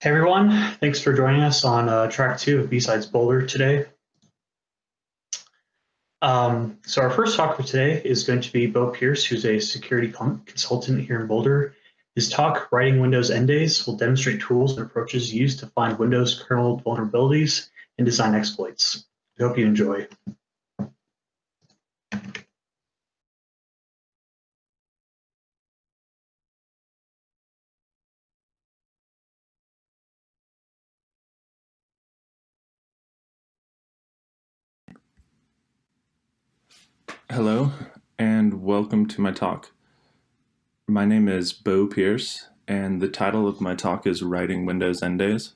Hey everyone, thanks for joining us on track 2 of B-Sides Boulder today. So our first talk for today is going to be Bo Pearce, who's a security consultant here in Boulder. His talk, Writing Windows End Days, will demonstrate tools and approaches used to find Windows kernel vulnerabilities and design exploits. I hope you enjoy. Hello, and welcome to my talk. My name is Bo Pearce, and the title of my talk is Writing Windows End Days.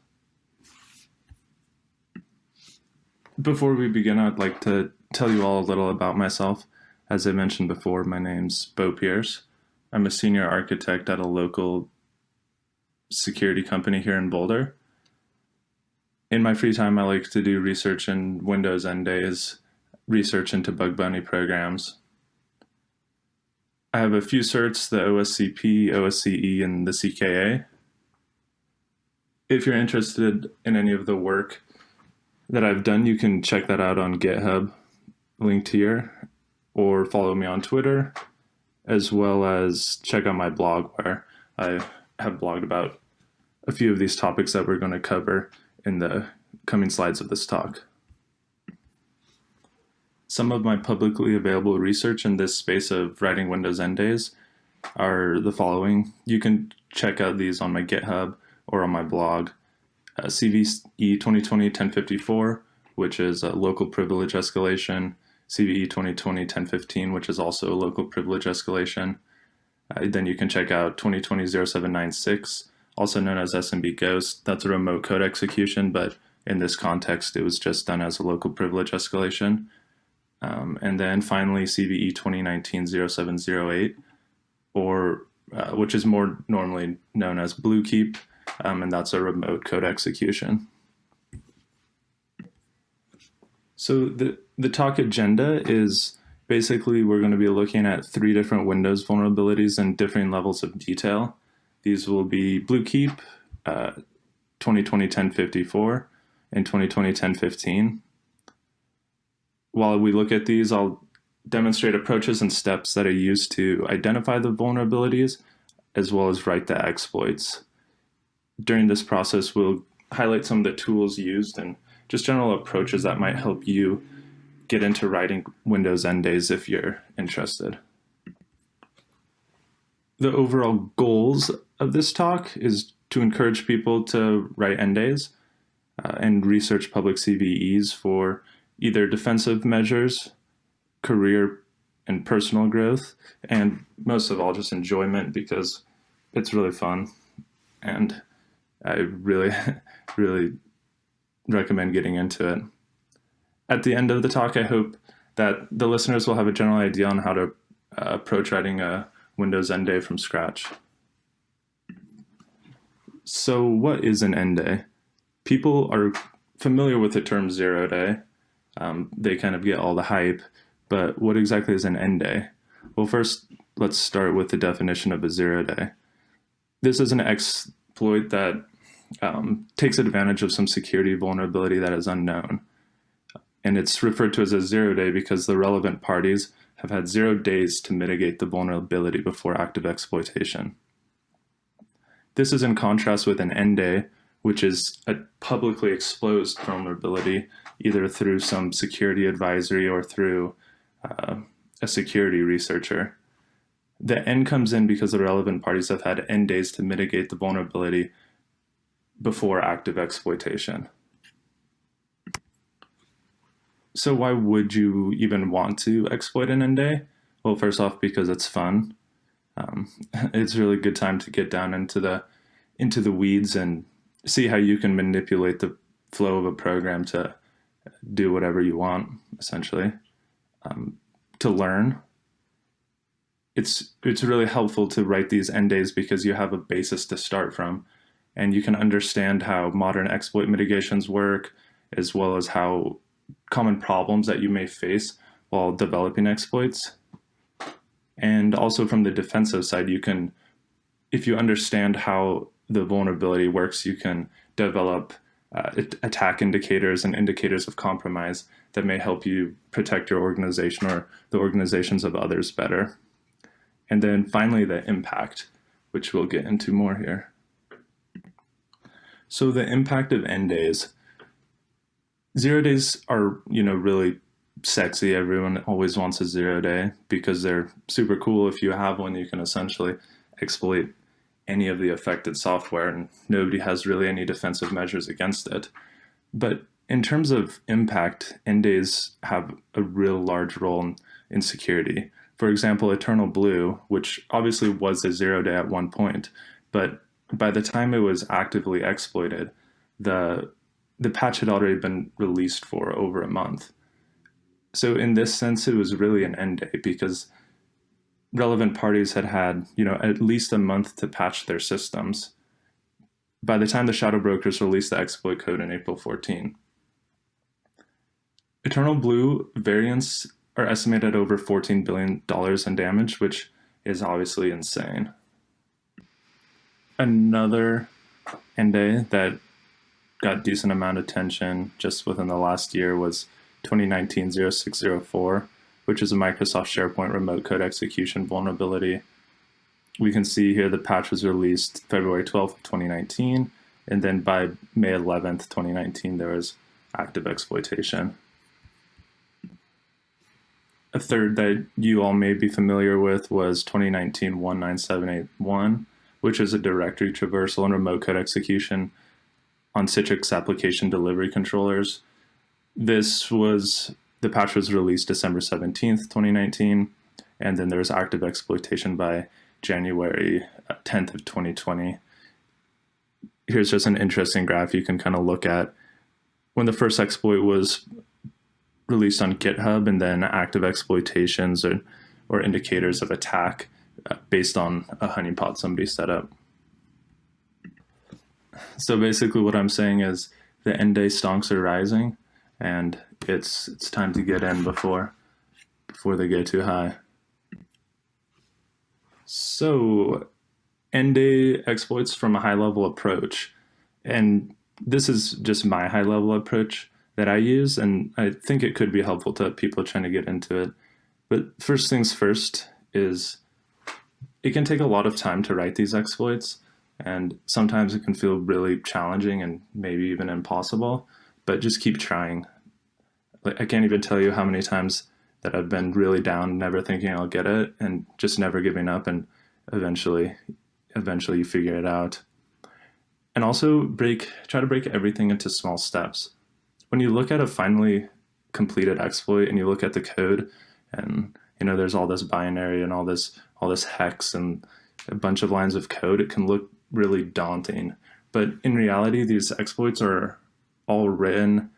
Before we begin, I'd like to tell you all a little about myself. As I mentioned before, my name's Bo Pearce. I'm a senior architect at a local security company here in Boulder. In my free time, I like to do research in Windows End Days, research into bug bounty programs. I have a few certs, the OSCP, OSCE, and the CKA. If you're interested in any of the work that I've done, you can check that out on GitHub, linked here, or follow me on Twitter, as well as check out my blog where I have blogged about a few of these topics that we're going to cover in the coming slides of this talk. Some of my publicly available research in this space of writing Windows End Days are the following. You can check out these on my GitHub or on my blog. CVE 2020-1054, which is a local privilege escalation. CVE 2020-1015, which is also a local privilege escalation. Then you can check out 2020-0796, also known as SMB Ghost. That's a remote code execution, but in this context, it was just done as a local privilege escalation. And then finally, CVE 2019-0708, which is more normally known as BlueKeep, and that's a remote code execution. So the talk agenda is basically we're going to be looking at 3 different Windows vulnerabilities in differing levels of detail. These will be BlueKeep, 2020-1054, and 2020-1015. While we look at these, I'll demonstrate approaches and steps that are used to identify the vulnerabilities, as well as write the exploits. During this process, we'll highlight some of the tools used and just general approaches that might help you get into writing Windows End Days if you're interested. The overall goals of this talk is to encourage people to write End Days and research public CVEs for either defensive measures, career and personal growth, and most of all, just enjoyment because it's really fun. And I really, really recommend getting into it. At the end of the talk, I hope that the listeners will have a general idea on how to approach writing a Windows End Day from scratch. So what is an end day? People are familiar with the term 0 day. They kind of get all the hype, but what exactly is an end day? Well, first, let's start with the definition of a 0 day. This is an exploit that takes advantage of some security vulnerability that is unknown. And it's referred to as a 0 day because the relevant parties have had 0 days to mitigate the vulnerability before active exploitation. This is in contrast with an end day, which is a publicly exposed vulnerability, either through some security advisory or through a security researcher. The end comes in because the relevant parties have had end days to mitigate the vulnerability before active exploitation. So why would you even want to exploit an end day? Well, first off, because it's fun. It's a really good time to get down into the weeds and see how you can manipulate the flow of a program to do whatever you want, essentially. To learn, it's really helpful to write these end days because you have a basis to start from, and you can understand how modern exploit mitigations work, as well as how common problems that you may face while developing exploits. And also from the defensive side, you can, if you understand how the vulnerability works, you can develop attack indicators and indicators of compromise that may help you protect your organization or the organizations of others better. And then finally, the impact, which we'll get into more here. So the impact of end days. 0 days are, really sexy. Everyone always wants a 0 day because they're super cool. If you have one, you can essentially exploit any of the affected software and nobody has really any defensive measures against it. But in terms of impact, end days have a real large role in security. For example, Eternal Blue, which obviously was a 0 day at one point, but by the time it was actively exploited, the patch had already been released for over a month. So in this sense, it was really an end day because relevant parties had at least a month to patch their systems by the time the shadow brokers released the exploit code in April 14. Eternal Blue variants are estimated at over $14 billion in damage, which is obviously insane. Another end day that got decent amount of attention just within the last year was 2019-0604, which is a Microsoft SharePoint remote code execution vulnerability. We can see here the patch was released February 12th, 2019, and then by May 11th, 2019, there was active exploitation. A third that you all may be familiar with was 2019-19781, which is a directory traversal and remote code execution on Citrix application delivery controllers. The patch was released December 17th, 2019, and then there was active exploitation by January 10th of 2020. Here's just an interesting graph you can kind of look at. When the first exploit was released on GitHub, and then active exploitations or indicators of attack based on a honeypot somebody set up. So basically what I'm saying is the end day stonks are rising, and it's time to get in before they get too high. So end day exploits from a high level approach. And this is just my high level approach that I use, and I think it could be helpful to people trying to get into it. But first things first is it can take a lot of time to write these exploits, and sometimes it can feel really challenging and maybe even impossible, but just keep trying. Like, I can't even tell you how many times that I've been really down, never thinking I'll get it, and just never giving up, and eventually you figure it out. And also try to break everything into small steps. When you look at a finally completed exploit and you look at the code, and there's all this binary and all this hex and a bunch of lines of code, it can look really daunting. But in reality, these exploits are all written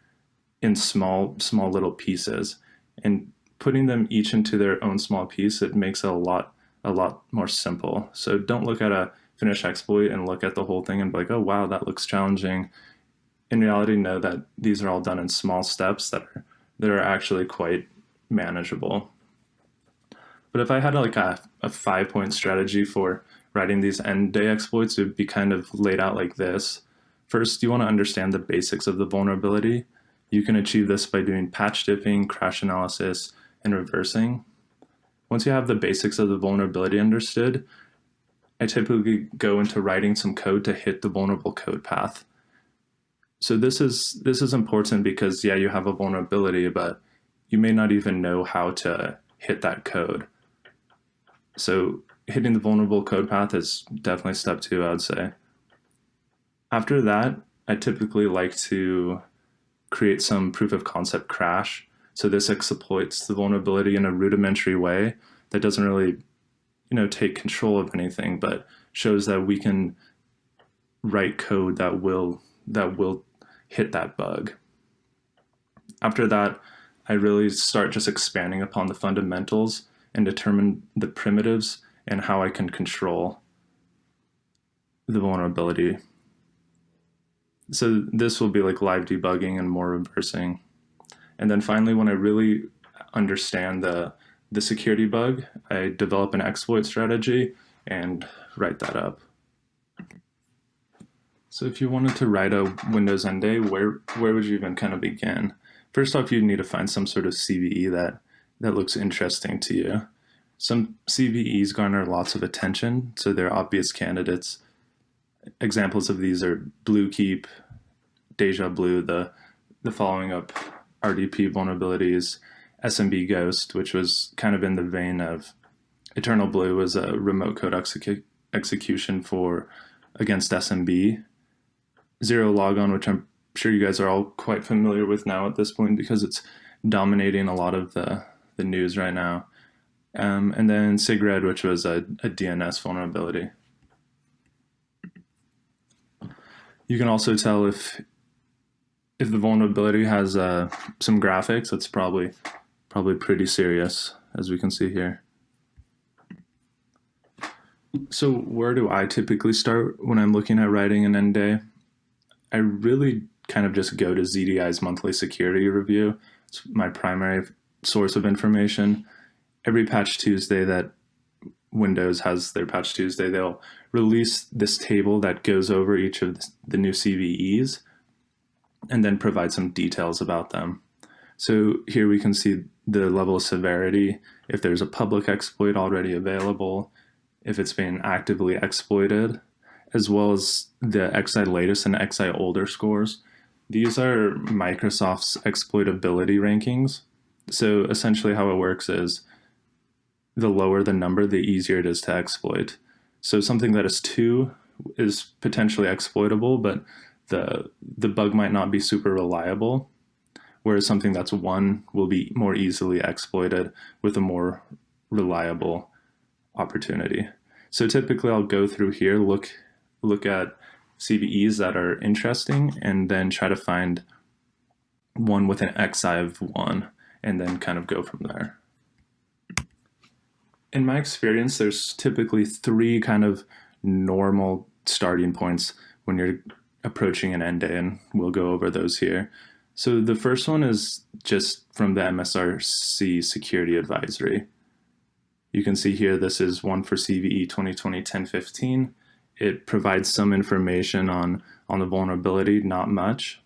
in small little pieces, and putting them each into their own small piece, it makes it a lot more simple. So don't look at a finished exploit and look at the whole thing and be like, oh wow, that looks challenging. In reality, know that these are all done in small steps that are actually quite manageable. But if I had like a 5-point strategy for writing these end day exploits, it would be kind of laid out like this. First, you want to understand the basics of the vulnerability. You can achieve this by doing patch diffing, crash analysis, and reversing. Once you have the basics of the vulnerability understood, I typically go into writing some code to hit the vulnerable code path. So this is important because, yeah, you have a vulnerability, but you may not even know how to hit that code. So hitting the vulnerable code path is definitely step 2, I would say. After that, I typically like to create some proof of concept crash. So this exploits the vulnerability in a rudimentary way that doesn't really, take control of anything, but shows that we can write code that will hit that bug. After that, I really start just expanding upon the fundamentals and determine the primitives and how I can control the vulnerability. So this will be like live debugging and more reversing. And then finally, when I really understand the security bug, I develop an exploit strategy and write that up. So if you wanted to write a Windows end day, where would you even kind of begin? First off, you'd need to find some sort of CVE that looks interesting to you. Some CVEs garner lots of attention, so they're obvious candidates. Examples of these are BlueKeep, Deja Blue, the following up RDP vulnerabilities, SMB Ghost, which was kind of in the vein of Eternal Blue, was a remote code execution for against SMB. Zero Logon, which I'm sure you guys are all quite familiar with now at this point because it's dominating a lot of the news right now. And then SIGRED, which was a DNS vulnerability. You can also tell if the vulnerability has some graphics, it's probably pretty serious, as we can see here. So where do I typically start when I'm looking at writing an end day? I really kind of just go to ZDI's monthly security review. It's my primary source of information. Every Patch Tuesday that Windows has their Patch Tuesday, they'll release this table that goes over each of the new CVEs and then provide some details about them. So here we can see the level of severity, if there's a public exploit already available, if it's being actively exploited, as well as the XI latest and XI older scores. These are Microsoft's exploitability rankings. So essentially how it works is the lower the number, the easier it is to exploit. So something that is 2 is potentially exploitable, but the bug might not be super reliable, whereas something that's 1 will be more easily exploited with a more reliable opportunity. So typically I'll go through here, look at CVEs that are interesting, and then try to find one with an XI of 1, and then kind of go from there. In my experience, there's typically 3 kind of normal starting points when you're approaching an end day, and we'll go over those here. So the first one is just from the MSRC Security Advisory. You can see here, this is one for CVE 2020-1015. It provides some information on the vulnerability, not much.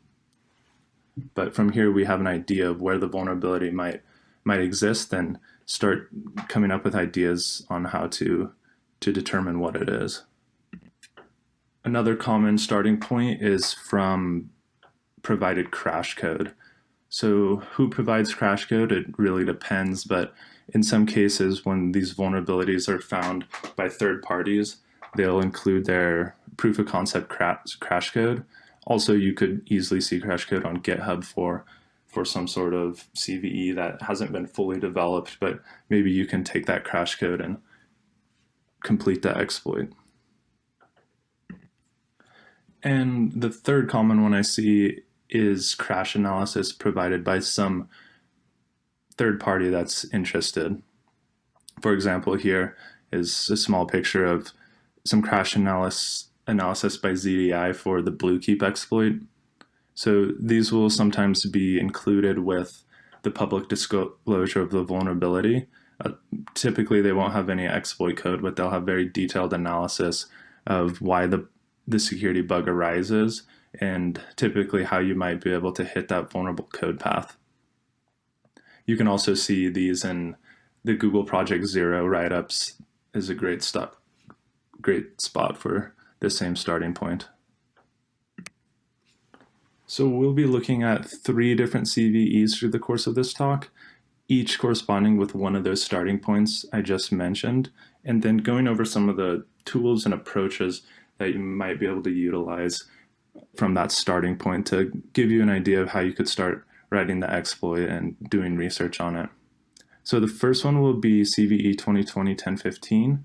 But from here, we have an idea of where the vulnerability might exist and start coming up with ideas on how to determine what it is. Another common starting point is from provided crash code. So who provides crash code? It really depends, but in some cases, when these vulnerabilities are found by third parties, they'll include their proof of concept crash code. Also, you could easily see crash code on GitHub for some sort of CVE that hasn't been fully developed, but maybe you can take that crash code and complete the exploit. And the third common one I see is crash analysis provided by some third party that's interested. For example, here is a small picture of some crash analysis by ZDI for the BlueKeep exploit. So these will sometimes be included with the public disclosure of the vulnerability. Typically, they won't have any exploit code, but they'll have very detailed analysis of why the security bug arises and typically how you might be able to hit that vulnerable code path. You can also see these in the Google Project Zero write-ups is a great spot for the same starting point. So we'll be looking at 3 different CVEs through the course of this talk, each corresponding with one of those starting points I just mentioned, and then going over some of the tools and approaches that you might be able to utilize from that starting point to give you an idea of how you could start writing the exploit and doing research on it. So the first one will be CVE 2020-1015.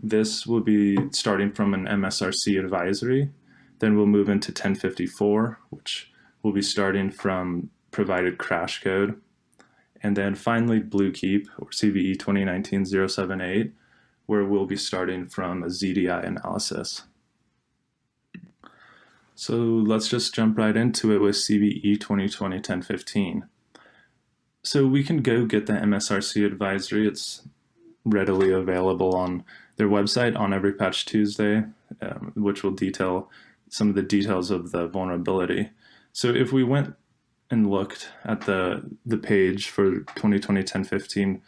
This will be starting from an MSRC advisory. Then we'll move into 1054, which will be starting from provided crash code. And then finally BlueKeep, or CVE 2019-078, where we'll be starting from a ZDI analysis. So let's just jump right into it with CVE 2020-1015. So we can go get the MSRC advisory. It's readily available on their website on every Patch Tuesday, which will detail some of the details of the vulnerability. So if we went and looked at the page for 2020-1015,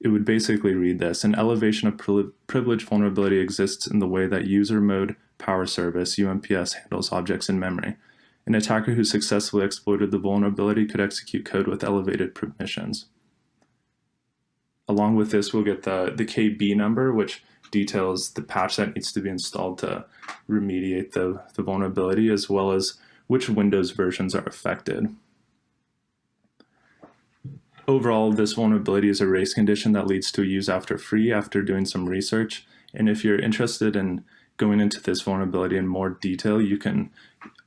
it would basically read this: an elevation of privilege vulnerability exists in the way that user mode power service, UMPS, handles objects in memory. An attacker who successfully exploited the vulnerability could execute code with elevated permissions. Along with this, we'll get the KB number, which details the patch that needs to be installed to remediate the vulnerability, as well as which Windows versions are affected. Overall, this vulnerability is a race condition that leads to a use after free after doing some research. And if you're interested in going into this vulnerability in more detail, you can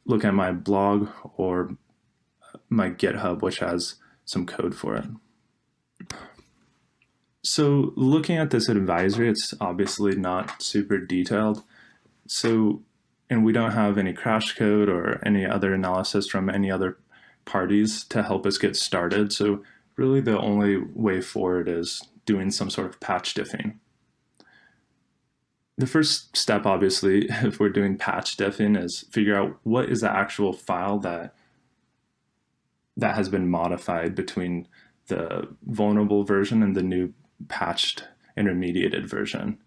look at my blog or my GitHub, which has some code for it. So looking at this advisory, it's obviously not super detailed. And we don't have any crash code or any other analysis from any other parties to help us get started. So really the only way forward is doing some sort of patch diffing. The first step, obviously, if we're doing patch diffing, is figure out what is the actual file that has been modified between the vulnerable version and the new patched intermediated version.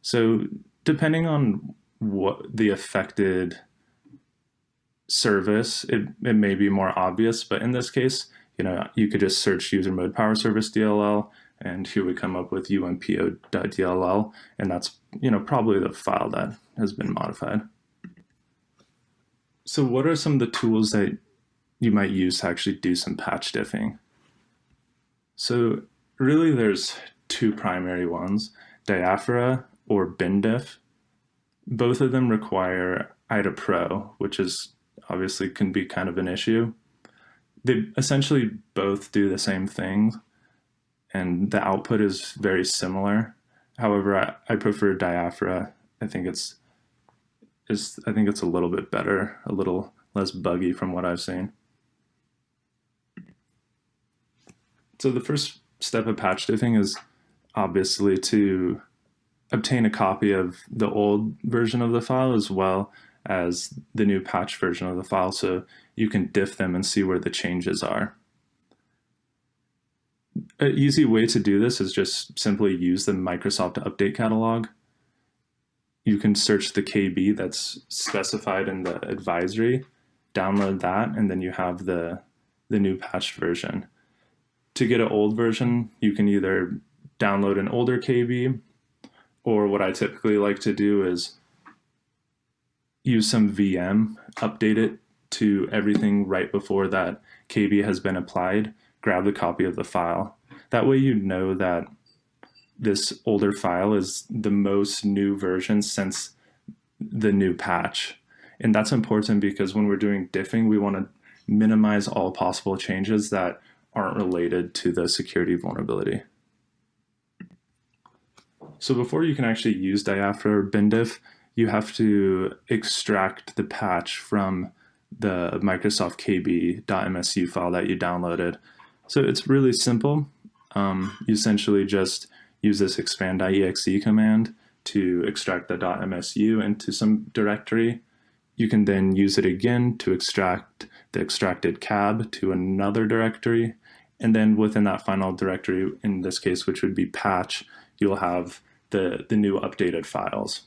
So depending on what the affected service, it may be more obvious, but in this case, you could just search user mode power service DLL, and here we come up with umpo.dll, and that's probably the file that has been modified. So what are some of the tools that you might use to actually do some patch diffing? So really there's two primary ones, Diaphora or BinDiff. Both of them require IDA Pro, which is obviously can be kind of an issue. They essentially both do the same thing, and the output is very similar. However, I prefer Diaphora. I think it's a little bit better, a little less buggy from what I've seen. So the first step of patch diffing is obviously to obtain a copy of the old version of the file as well as the new patch version of the file, so you can diff them and see where the changes are. An easy way to do this is just simply use the Microsoft Update Catalog. You can search the KB that's specified in the advisory, download that, and then you have the new patched version. To get an old version, you can either download an older KB, or what I typically like to do is use some VM, update it to everything right before that KB has been applied, grab the copy of the file. That way you know that this older file is the most new version since the new patch. And that's important because when we're doing diffing, we want to minimize all possible changes that aren't related to the security vulnerability. So before you can actually use Diaphora or BinDiff, you have to extract the patch from the Microsoft KB.msu file that you downloaded. So it's really simple. You essentially just use this expand.exe command to extract the .msu into some directory. You can then use it again to extract the extracted cab to another directory. And then within that final directory, in this case, which would be patch, you'll have the new updated files.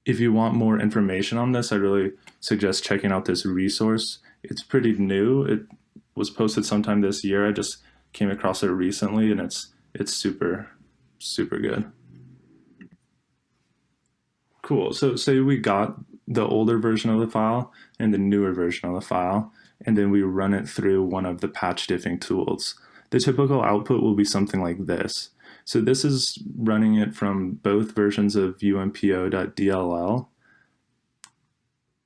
If you want more information on this, I really suggest checking out this resource. It's pretty new. It was posted sometime this year. I just came across it recently, and it's super, super good. Cool. So say we got the older version of the file and the newer version of the file, and then we run it through one of the patch diffing tools. The typical output will be something like this. So this is running it from both versions of umpo.dll.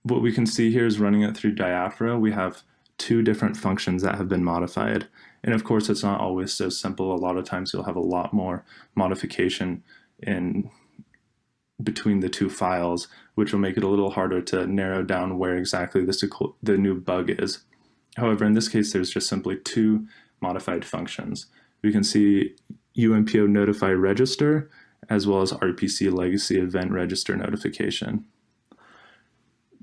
What we can see here is running it through Diaphora. We have two different functions that have been modified. And of course, it's not always so simple. A lot of times you'll have a lot more modification in between the two files, which will make it a little harder to narrow down where exactly the new bug is. However, in this case, there's just simply two modified functions. We can see UMPO notify register, as well as RPC legacy event register notification.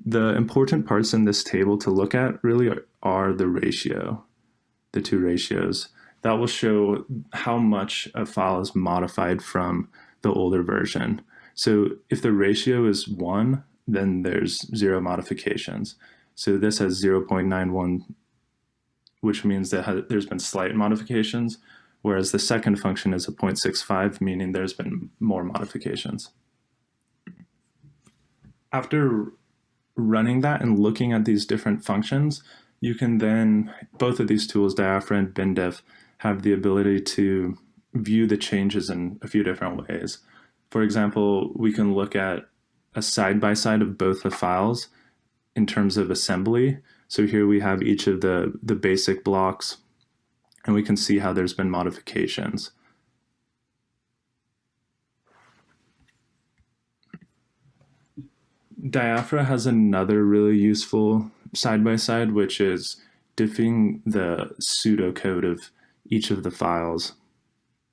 The important parts in this table to look at really are the two ratios. That will show how much a file is modified from the older version. So if the ratio is 1, then there's 0 modifications. So this has 0.91, which means that there's been slight modifications, whereas the second function is a 0.65, meaning there's been more modifications. After running that and looking at these different functions, you can then, both of these tools, Diaphra and BinDiff, have the ability to view the changes in a few different ways. For example, we can look at a side-by-side of both the files in terms of assembly. So here we have each of the basic blocks, and we can see how there's been modifications. Diaphra has another really useful side-by-side, which is diffing the pseudocode of each of the files.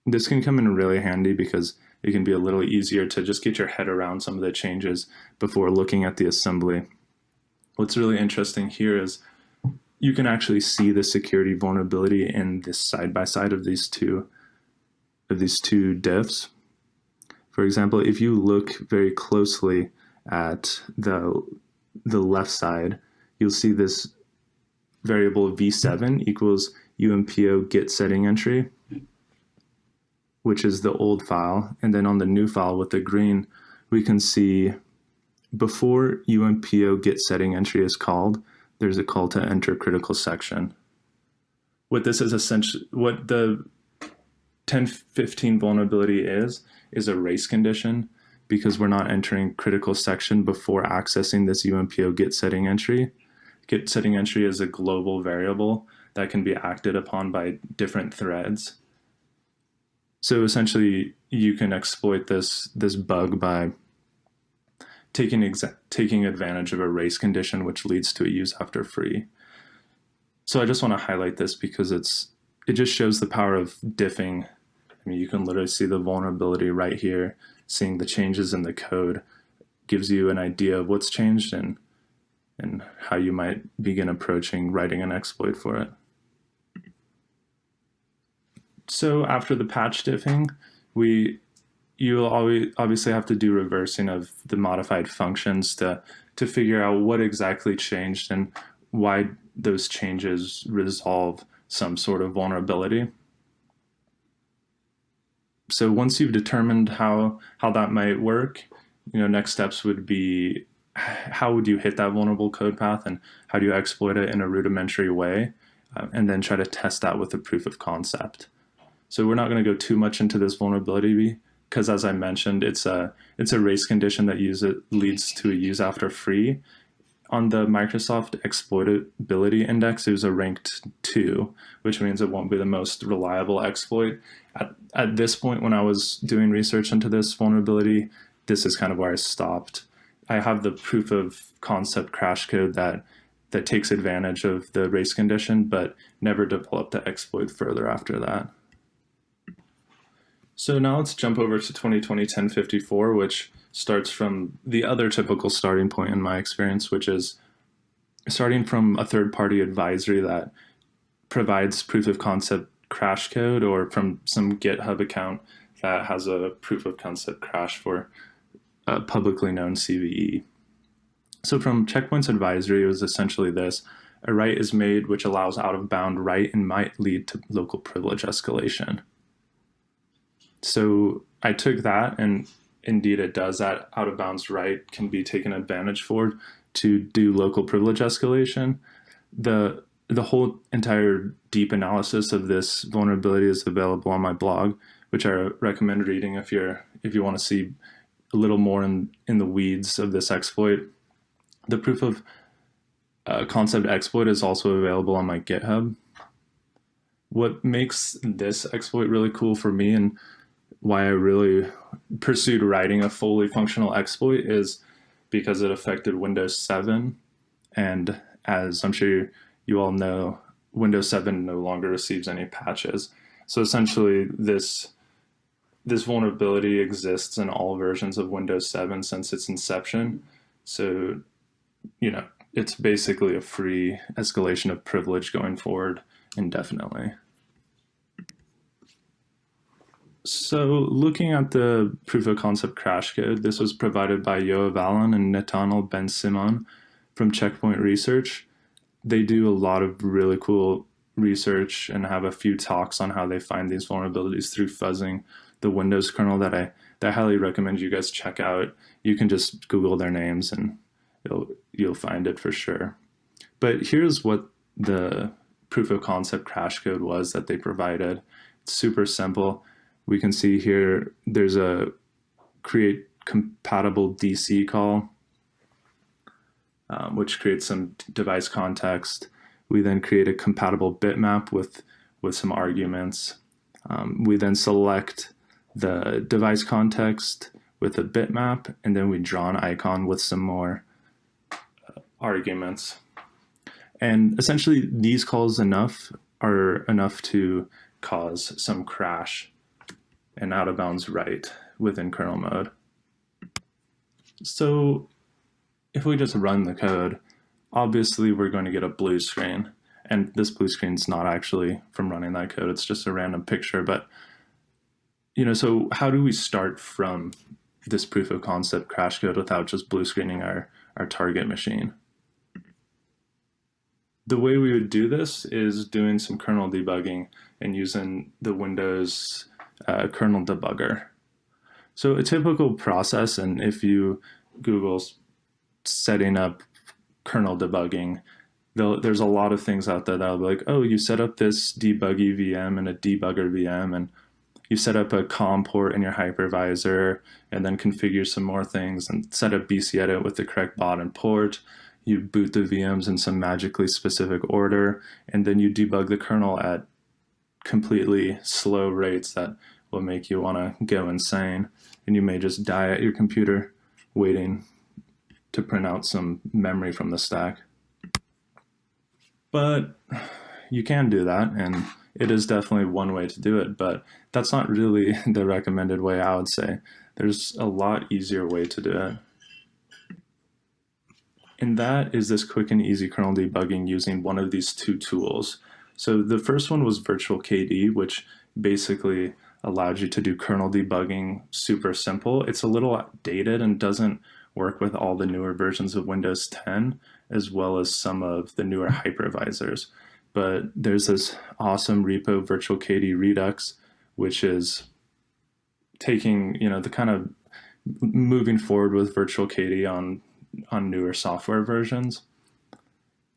This can come in really handy because it can be a little easier to just get your head around some of the changes before looking at the assembly. What's really interesting here is you can actually see the security vulnerability in this side-by-side of these two diffs. For example, if you look very closely at the left side, you'll see this variable v7 equals umpo get setting entry, which is the old file. And then on the new file with the green, we can see before umpo get setting entry is called, there's a call to enter critical section. What this is essentially, what the 1015 vulnerability is a race condition, because we're not entering critical section before accessing this umpo get setting entry. Get setting entry is a global variable that can be acted upon by different threads. So essentially, you can exploit this bug by taking advantage of a race condition, which leads to a use after free. So I just want to highlight this because it just shows the power of diffing. I mean, you can literally see the vulnerability right here. Seeing the changes in the code gives you an idea of what's changed and how you might begin approaching writing an exploit for it. So after the patch diffing, you'll always obviously have to do reversing of the modified functions to figure out what exactly changed and why those changes resolve some sort of vulnerability. So once you've determined how that might work, next steps would be how would you hit that vulnerable code path and how do you exploit it in a rudimentary way, and then try to test that with a proof of concept. So we're not going to go too much into this vulnerability because, as I mentioned, it's a race condition that leads to a use after free. On the Microsoft exploitability index, it was a ranked 2, which means it won't be the most reliable exploit. At this point, when I was doing research into this vulnerability, this is kind of where I stopped. I have the proof of concept crash code that takes advantage of the race condition, but never developed the exploit further after that. So now let's jump over to 2020-1054, which starts from the other typical starting point in my experience, which is starting from a third-party advisory that provides proof of concept crash code, or from some GitHub account that has a proof of concept crash for a publicly known CVE. So from Checkpoint's advisory, it was essentially this: a write is made which allows out-of-bound write and might lead to local privilege escalation. So I took that, and indeed it does. That out-of-bounds write can be taken advantage for to do local privilege escalation. The whole entire deep analysis of this vulnerability is available on my blog, which I recommend reading if you want to see a little more in the weeds of this exploit. The proof of concept exploit is also available on my GitHub. What makes this exploit really cool for me and why I really pursued writing a fully functional exploit is because it affected Windows 7. And as I'm sure you all know, Windows 7 no longer receives any patches. So essentially, this vulnerability exists in all versions of Windows 7 since its inception. So it's basically a free escalation of privilege going forward indefinitely. So looking at the proof of concept crash code, this was provided by Yoav Allen and Netanel Ben Simon from Checkpoint Research. They do a lot of really cool research and have a few talks on how they find these vulnerabilities through fuzzing the Windows kernel that I highly recommend you guys check out. You can just Google their names and you'll find it for sure. But here's what the proof of concept crash code was that they provided. It's super simple. We can see here there's a create compatible DC call, which creates some device context. We then create a compatible bitmap with some arguments. We then select the device context with a bitmap, and then we draw an icon with some more arguments. And essentially, these calls are enough to cause some crash and out of bounds write within kernel mode. So if we just run the code, obviously we're going to get a blue screen. And this blue screen is not actually from running that code. It's just a random picture. But, so how do we start from this proof of concept crash code without just blue screening our target machine? The way we would do this is doing some kernel debugging and using the Windows kernel debugger. So a typical process, and if you Google setting up kernel debugging, there's a lot of things out there that'll be like, oh, you set up this debuggy VM and a debugger VM, and you set up a COM port in your hypervisor, and then configure some more things and set up BCEdit with the correct bot and port. You boot the VMs in some magically specific order, and then you debug the kernel at completely slow rates that will make you want to go insane. And you may just die at your computer waiting to print out some memory from the stack. But you can do that, and it is definitely one way to do it, but that's not really the recommended way, I would say. There's a lot easier way to do it. And that is this quick and easy kernel debugging using one of these two tools. So the first one was Virtual KD, which basically allowed you to do kernel debugging super simple. It's a little outdated and doesn't work with all the newer versions of Windows 10, as well as some of the newer hypervisors. But there's this awesome repo, Virtual KD Redux, which is taking, the kind of moving forward with Virtual KD on newer software versions.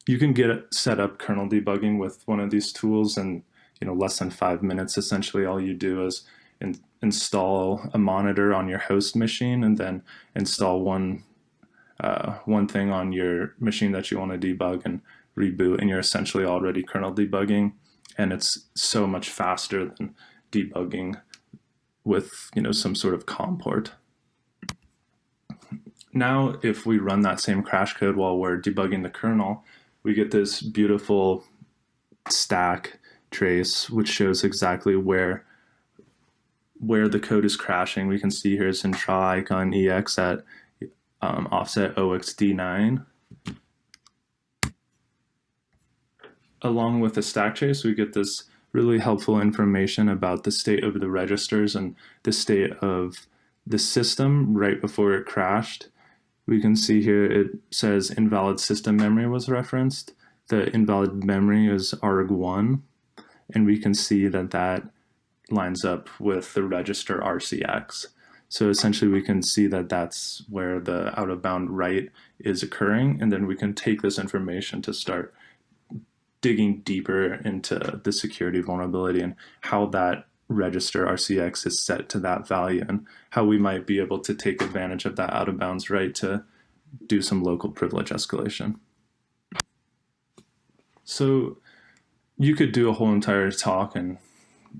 You can get it set up kernel debugging with one of these tools in less than 5 minutes. Essentially, all you do is install a monitor on your host machine, and then install one thing on your machine that you want to debug, and reboot, and you're essentially already kernel debugging. And it's so much faster than debugging with some sort of COM port. Now, if we run that same crash code while we're debugging the kernel, we get this beautiful stack trace, which shows exactly where the code is crashing. We can see here it's in draw icon EX at offset OXD9. Along with the stack trace, we get this really helpful information about the state of the registers and the state of the system right before it crashed. We can see here it says invalid system memory was referenced. The invalid memory is arg1, and we can see that lines up with the register RCX. So essentially we can see that that's where the out of bound write is occurring, and then we can take this information to start digging deeper into the security vulnerability and how that register RCX is set to that value, and how we might be able to take advantage of that out of bounds write to do some local privilege escalation. So you could do a whole entire talk and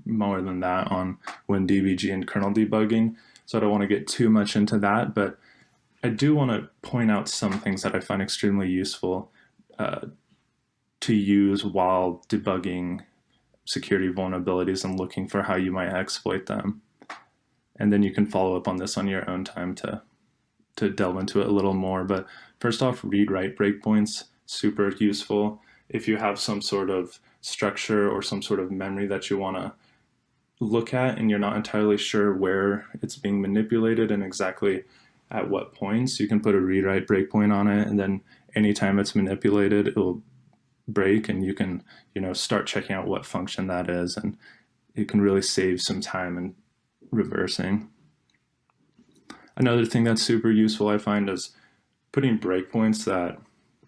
more than that on WinDBG and kernel debugging, so I don't want to get too much into that, but I do want to point out some things that I find extremely useful to use while debugging security vulnerabilities and looking for how you might exploit them. And then you can follow up on this on your own time to delve into it a little more. But First off, read-write breakpoints, super useful. If you have some sort of structure or some sort of memory that you want to look at and you're not entirely sure where it's being manipulated and exactly at what points, you can put a read-write breakpoint on it, and then anytime it's manipulated, it will break, and you can, start checking out what function that is, and it can really save some time in reversing. Another thing that's super useful, I find, is putting breakpoints that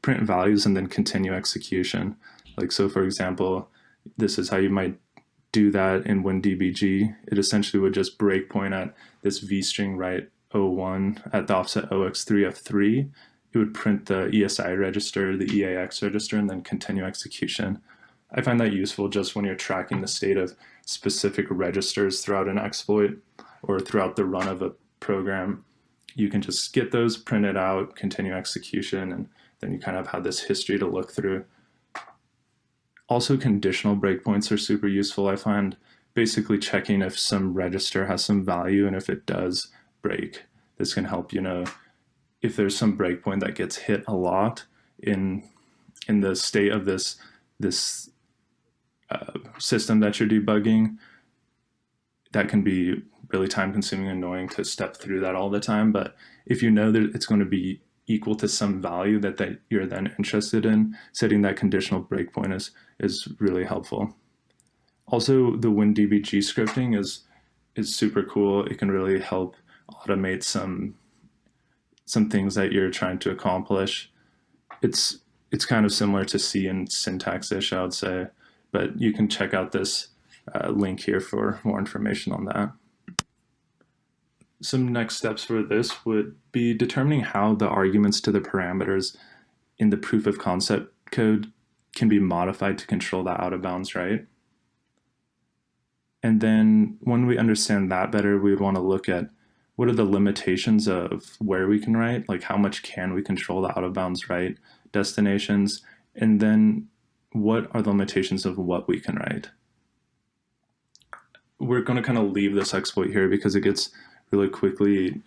print values and then continue execution. Like, so for example, this is how you might do that in WinDBG. It essentially would just breakpoint at this vstring write 01 at the offset 0x3 of 3. It would print the ESI register, the EAX register, and then continue execution. I find that useful just when you're tracking the state of specific registers throughout an exploit or throughout the run of a program. You can just get those printed out, continue execution, and then you kind of have this history to look through. Also, conditional breakpoints are super useful. I find basically checking if some register has some value, and if it does break, this can help, if there's some breakpoint that gets hit a lot in the state of this system that you're debugging, that can be really time consuming and annoying to step through that all the time. But if you know that it's going to be equal to some value that you're then interested in, setting that conditional breakpoint is really helpful. Also, the WinDBG scripting is super cool. It can really help automate some things that you're trying to accomplish. It's kind of similar to C and syntax-ish, I would say, but you can check out this link here for more information on that. Some next steps for this would be determining how the arguments to the parameters in the proof of concept code can be modified to control the out of bounds write. And then when we understand that better, we would want to look at what are the limitations of where we can write, like how much can we control the out of bounds write destinations, and then what are the limitations of what we can write. We're going to kind of leave this exploit here because it gets really quickly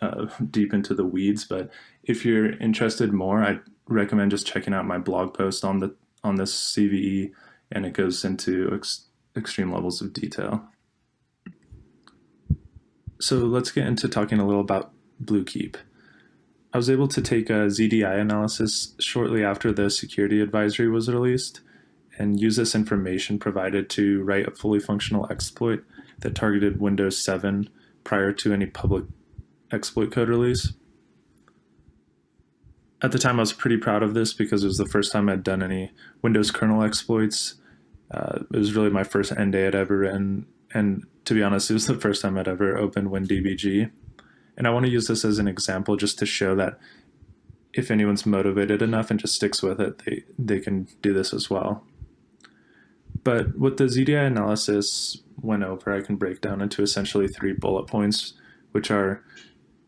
deep into the weeds, but if you're interested more, I'd recommend just checking out my blog post on this CVE, and it goes into extreme levels of detail. So let's get into talking a little about BlueKeep. I was able to take a ZDI analysis shortly after the security advisory was released and use this information provided to write a fully functional exploit that targeted Windows 7 prior to any public exploit code release. At the time, I was pretty proud of this because it was the first time I'd done any Windows kernel exploits. It was really my first end I'd ever written, and to be honest, it was the first time I'd ever opened WinDBG. And I want to use this as an example just to show that if anyone's motivated enough and just sticks with it, they can do this as well. But what the ZDI analysis went over, I can break down into essentially 3 bullet points, which are,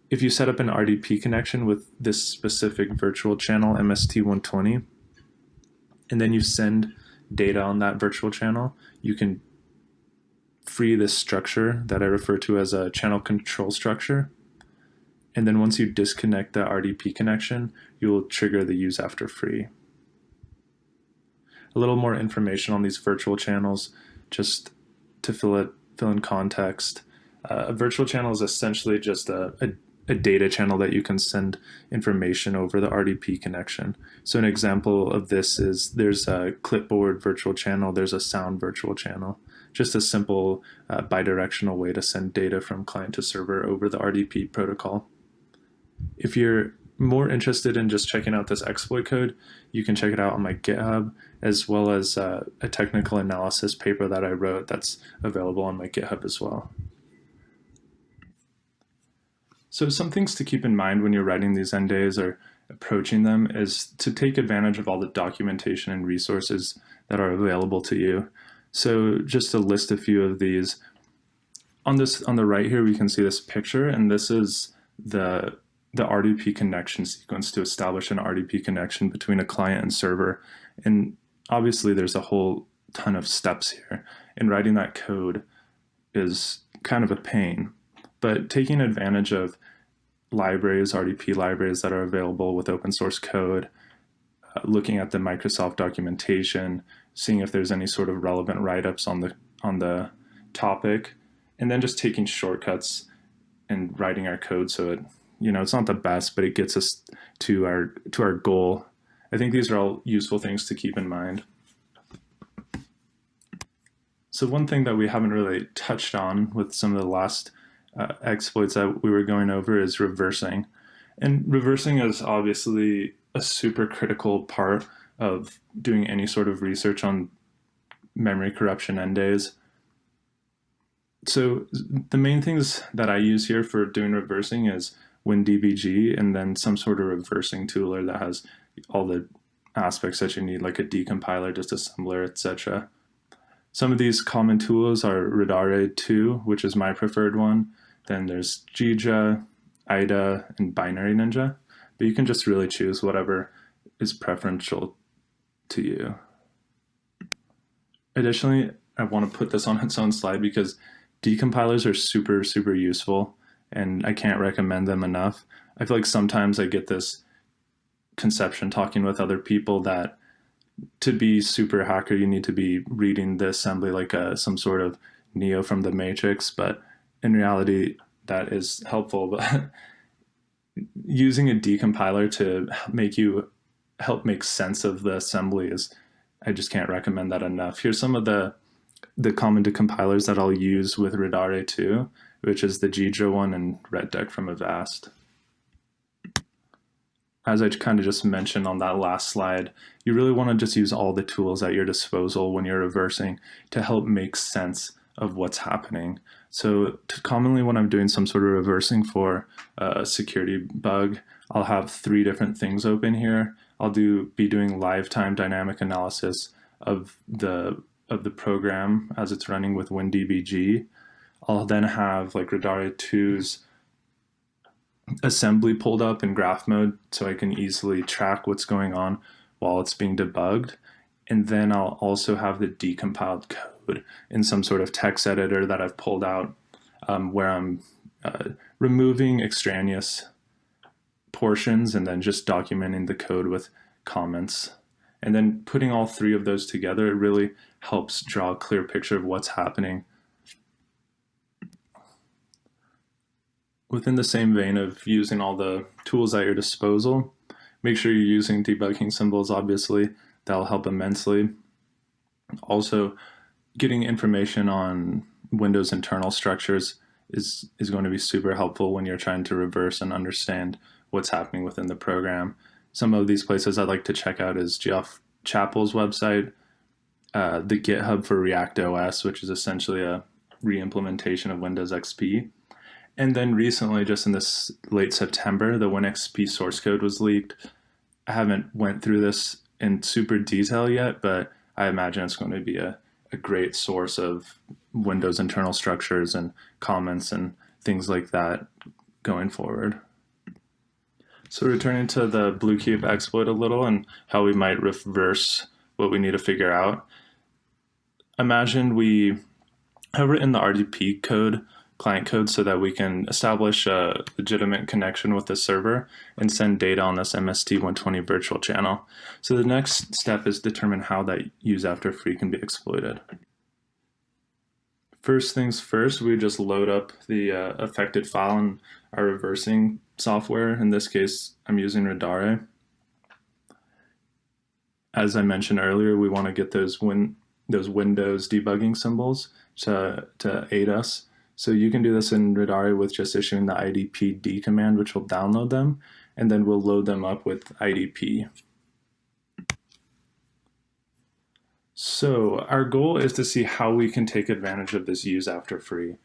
if you set up an RDP connection with this specific virtual channel, MST120, and then you send data on that virtual channel, you can free this structure that I refer to as a channel control structure. And then once you disconnect the RDP connection, you will trigger the use after free. A little more information on these virtual channels, just to fill in context. A virtual channel is essentially just a data channel that you can send information over the RDP connection. So an example of this is there's a clipboard virtual channel, there's a sound virtual channel. Just a simple bidirectional way to send data from client to server over the RDP protocol. If you're more interested in just checking out this exploit code, you can check it out on my GitHub, as well as a technical analysis paper that I wrote that's available on my GitHub as well. So some things to keep in mind when you're writing these NDAs or approaching them is to take advantage of all the documentation and resources that are available to you. So just to list a few of these, on the right here, we can see this picture, and this is the RDP connection sequence to establish an RDP connection between a client and server. And obviously there's a whole ton of steps here, and writing that code is kind of a pain. But taking advantage of libraries, RDP libraries that are available with open source code, looking at the Microsoft documentation, seeing if there's any sort of relevant write-ups on the topic, and then just taking shortcuts and writing our code so it's not the best, but it gets us to our goal. I think these are all useful things to keep in mind. So one thing that we haven't really touched on with some of the last exploits that we were going over is reversing. And reversing is obviously a super critical part of doing any sort of research on memory corruption end days. So the main things that I use here for doing reversing is WinDBG and then some sort of reversing tooler that has all the aspects that you need, like a decompiler, disassembler, etc. Some of these common tools are Radare2, which is my preferred one. Then there's Jija, IDA, and Binary Ninja. But you can just really choose whatever is preferential to you. Additionally, I want to put this on its own slide because decompilers are super, super useful, and I can't recommend them enough. I feel like sometimes I get this conception talking with other people that to be super hacker, you need to be reading the assembly like some sort of Neo from the Matrix, but in reality, that is helpful. But using a decompiler to help make sense of the assembly I just can't recommend that enough. Here's some of the common decompilers that I'll use with Radare2, which is the Jija one and RedDeck from Avast. As I kind of just mentioned on that last slide, you really want to just use all the tools at your disposal when you're reversing to help make sense of what's happening. So commonly when I'm doing some sort of reversing for a security bug, I'll have 3 different things open here. I'll be doing lifetime dynamic analysis of the program as it's running with WinDBG. I'll then have like Radare2's assembly pulled up in graph mode so I can easily track what's going on while it's being debugged. And then I'll also have the decompiled code in some sort of text editor that I've pulled out where I'm removing extraneous portions and then just documenting the code with comments. And then putting all 3 of those together, it really helps draw a clear picture of what's happening. Within the same vein of using all the tools at your disposal, make sure you're using debugging symbols, obviously. That'll help immensely. Also, getting information on Windows internal structures is going to be super helpful when you're trying to reverse and understand what's happening within the program. Some of these places I'd like to check out is Geoff Chappell's website, the GitHub for React OS, which is essentially a re-implementation of Windows XP. And then recently, just in this late September, the WinXP source code was leaked. I haven't went through this in super detail yet, but I imagine it's going to be a great source of Windows internal structures and comments and things like that going forward. So returning to the BlueKeep exploit a little and how we might reverse what we need to figure out. Imagine we have written the RDP code, client code, so that we can establish a legitimate connection with the server and send data on this MST120 virtual channel. So the next step is determine how that use after free can be exploited. First things first, we just load up the affected file in our reversing software. In this case, I'm using Radare. As I mentioned earlier, we want to get those Windows debugging symbols to aid us. So you can do this in Radare with just issuing the idpd command, which will download them, and then we'll load them up with idp. So our goal is to see how we can take advantage of this use after free.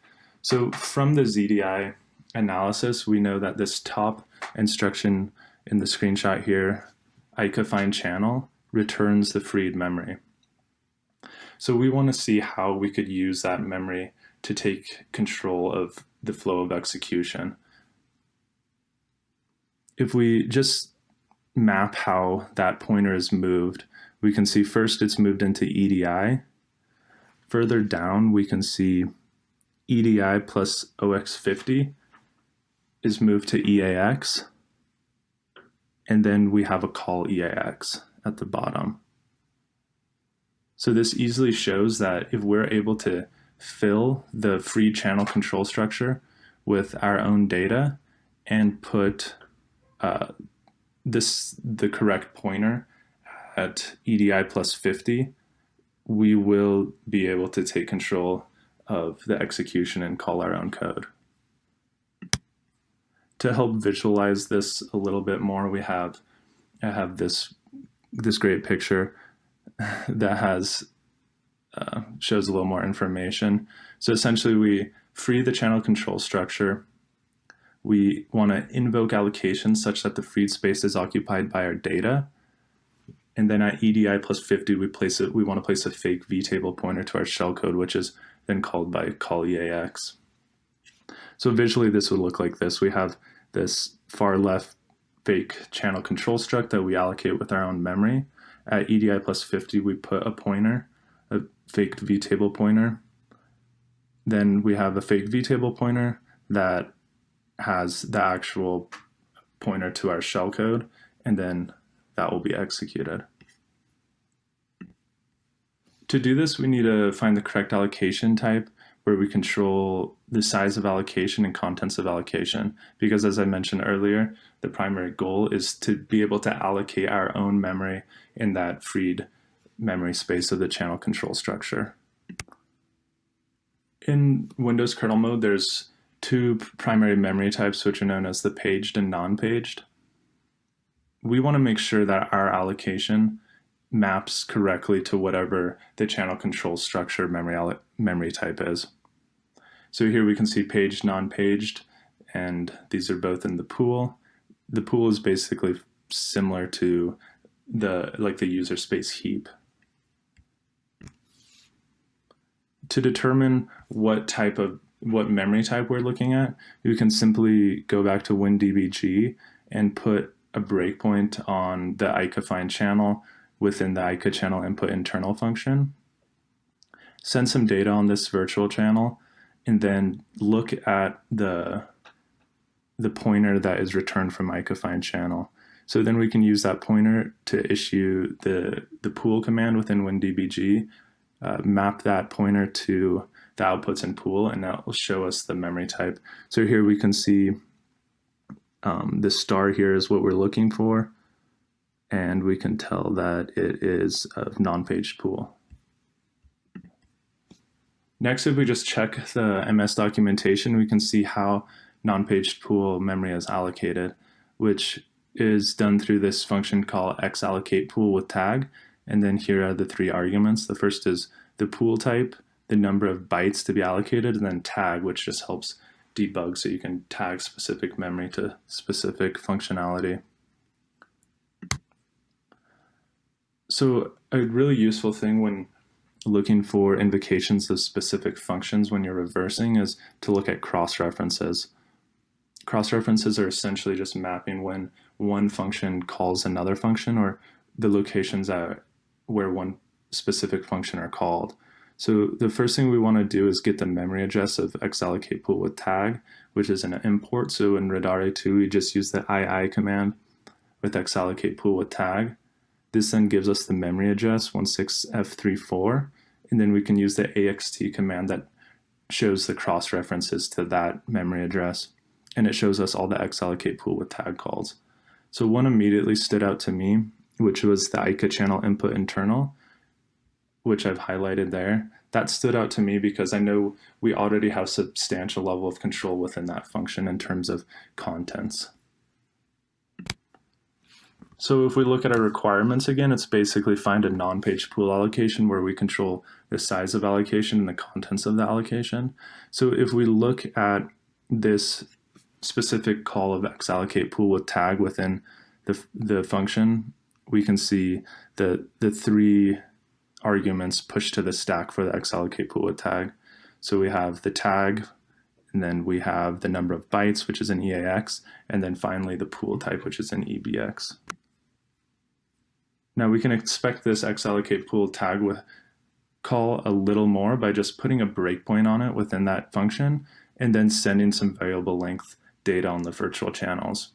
So from the ZDI analysis, we know that this top instruction in the screenshot here, ICA find channel, returns the freed memory. So we want to see how we could use that memory to take control of the flow of execution. If we just map how that pointer is moved, we can see first it's moved into EDI. Further down, we can see EDI plus OX50. is moved to EAX, and then we have a call EAX at the bottom. So this easily shows that if we're able to fill the free channel control structure with our own data and put the correct pointer at EDI plus 50, we will be able to take control of the execution and call our own code. To help visualize this a little bit more, I have this great picture that has shows a little more information. So essentially, we free the channel control structure. We want to invoke allocations such that the freed space is occupied by our data. And then at EDI plus 50, we want to place a fake vtable pointer to our shellcode, which is then called by call EAX. So visually, this would look like this. We have this far left fake channel control struct that we allocate with our own memory. At EDI plus 50, we put a pointer, a fake vtable pointer. Then we have a fake vtable pointer that has the actual pointer to our shellcode, and then that will be executed. To do this, we need to find the correct allocation type where we control the size of allocation and contents of allocation. Because as I mentioned earlier, the primary goal is to be able to allocate our own memory in that freed memory space of the channel control structure. In Windows kernel mode, there's two primary memory types, which are known as the paged and non-paged. We want to make sure that our allocation maps correctly to whatever the channel control structure memory type is. So here we can see paged, non-paged, and these are both in the pool. The pool is basically similar to the user space heap. To determine what memory type we're looking at, you can simply go back to WinDBG and put a breakpoint on the ICA channel within the ICA channel input internal function. Send some data on this virtual channel, and then look at the pointer that is returned from ICA channel. So then we can use that pointer to issue the pool command within WinDBG, map that pointer to the outputs in pool, and that will show us the memory type. So here we can see this star here is what we're looking for, and we can tell that it is a non-paged pool. Next, if we just check the MS documentation, we can see how non-paged pool memory is allocated, which is done through this function called xAllocatePool with tag. And then here are the three arguments. The first is the pool type, the number of bytes to be allocated, and then tag, which just helps debug, so you can tag specific memory to specific functionality. So a really useful thing when looking for invocations of specific functions when you're reversing is to look at cross-references. Cross-references are essentially just mapping when one function calls another function, or the locations where one specific function are called. So the first thing we want to do is get the memory address of xAllocatePool with tag, which is an import. So in Radare 2, we just use the II command with xAllocatePool with tag. This then gives us the memory address 16F34, and then we can use the AXT command that shows the cross references to that memory address, and it shows us all the xAllocatePool with tag calls. So one immediately stood out to me, which was the ICA channel input internal, which I've highlighted there. That stood out to me because I know we already have substantial level of control within that function in terms of contents. So if we look at our requirements again, it's basically find a non-page pool allocation where we control the size of allocation and the contents of the allocation. So if we look at this specific call of xAllocatePool with tag within the function, we can see the three arguments pushed to the stack for the xAllocatePool with tag. So we have the tag, and then we have the number of bytes, which is an EAX, and then finally the pool type, which is an EBX. Now we can expect this xAllocatePool tag with call a little more by just putting a breakpoint on it within that function, and then sending some variable length data on the virtual channels.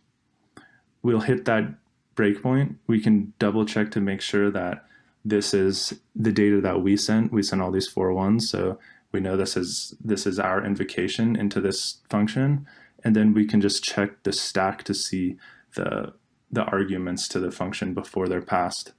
We'll hit that breakpoint. We can double check to make sure that this is the data that we sent. We sent all these 4 ones, so we know this is our invocation into this function. And then we can just check the stack to see the arguments to the function before they're passed.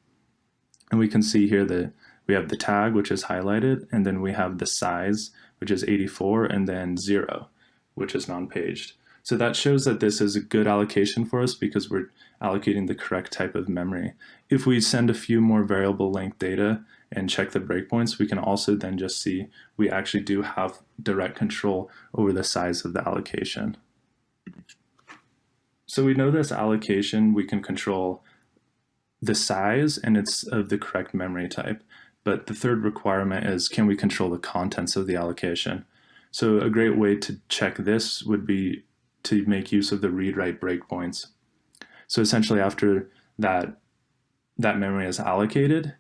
And we can see here that we have the tag, which is highlighted, and then we have the size, which is 84, and then 0, which is non-paged. So that shows that this is a good allocation for us because we're allocating the correct type of memory. If we send a few more variable length data and check the breakpoints, we can also then just see we actually do have direct control over the size of the allocation. So we know this allocation, we can control the size and it's of the correct memory type. But the third requirement is, can we control the contents of the allocation? So a great way to check this would be to make use of the read-write breakpoints. So essentially after that memory is allocated,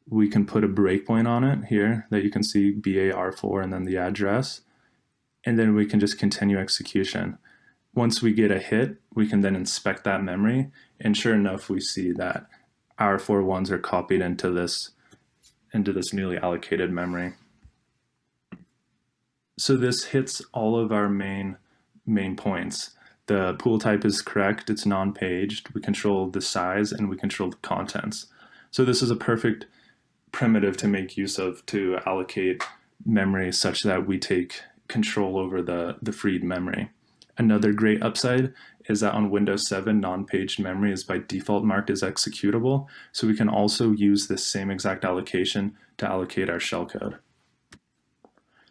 we can put a breakpoint on it here that you can see BAR4 and then the address, and then we can just continue execution. Once we get a hit, we can then inspect that memory, and sure enough, we see that our 4 ones are copied into this newly allocated memory. So this hits all of our main points. The pool type is correct, it's non-paged, we control the size, and we control the contents. So this is a perfect primitive to make use of to allocate memory such that we take control over the freed memory. Another great upside is that on Windows 7, non-paged memory is by default marked as executable, so we can also use this same exact allocation to allocate our shellcode.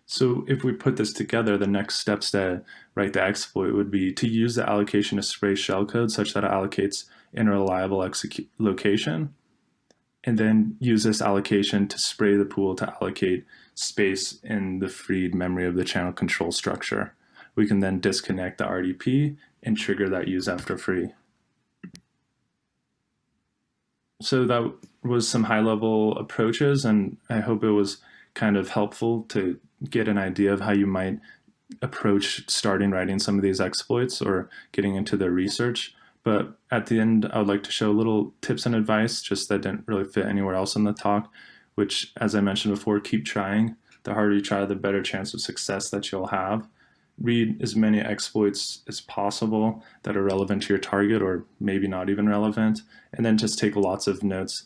So if we put this together, the next steps to write the exploit would be to use the allocation to spray shellcode such that it allocates in a reliable location, and then use this allocation to spray the pool to allocate space in the freed memory of the channel control structure. We can then disconnect the RDP and trigger that use after free. So that was some high-level approaches, and I hope it was kind of helpful to get an idea of how you might approach starting writing some of these exploits or getting into the research. But at the end, I would like to show little tips and advice just that didn't really fit anywhere else in the talk, which, as I mentioned before, keep trying. The harder you try, the better chance of success that you'll have. Read as many exploits as possible that are relevant to your target or maybe not even relevant, and then just take lots of notes.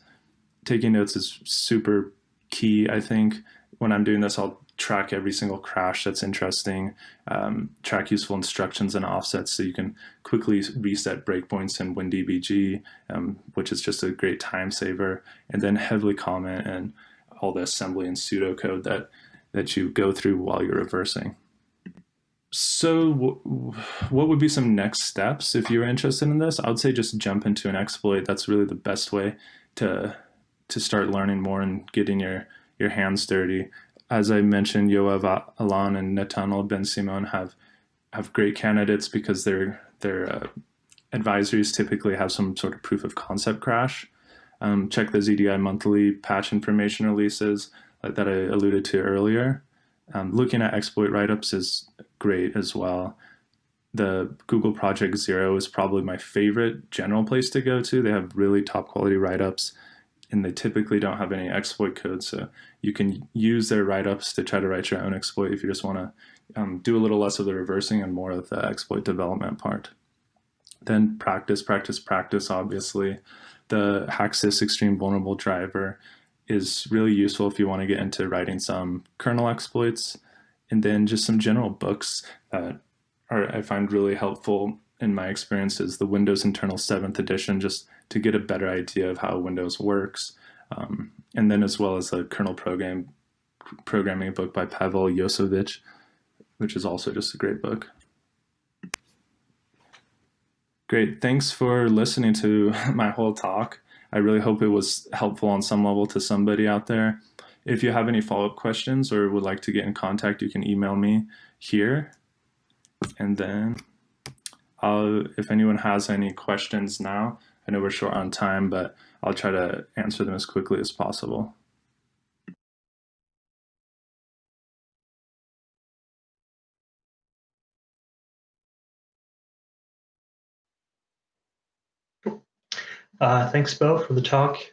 Taking notes is super key, I think. When I'm doing this, I'll track every single crash that's interesting, track useful instructions and offsets so you can quickly reset breakpoints in WinDBG, which is just a great time saver, and then heavily comment and all the assembly and pseudocode that you go through while you're reversing. So what would be some next steps if you're interested in this? I would say just jump into an exploit. That's really the best way to start learning more and getting your hands dirty. As I mentioned, Yoav Alan and Netanel Ben Simon have great candidates because their advisories typically have some sort of proof of concept crash. Check the ZDI monthly patch information releases that I alluded to earlier. Looking at exploit write-ups is great as well. The Google Project Zero is probably my favorite general place to go to. They have really top quality write-ups, and they typically don't have any exploit code, so you can use their write-ups to try to write your own exploit if you just want to do a little less of the reversing and more of the exploit development part. Then practice, obviously. The HackSys Extreme Vulnerable Driver is really useful if you want to get into writing some kernel exploits, and then just some general books that I find really helpful in my experience is the Windows Internal 7th edition, just to get a better idea of how Windows works. And then as well as a kernel programming book by Pavel Yosovich, which is also just a great book. Great, thanks for listening to my whole talk. I really hope it was helpful on some level to somebody out there. If you have any follow-up questions or would like to get in contact, you can email me here. And then if anyone has any questions now, I know we're short on time, but I'll try to answer them as quickly as possible. Thanks, Bo, for the talk.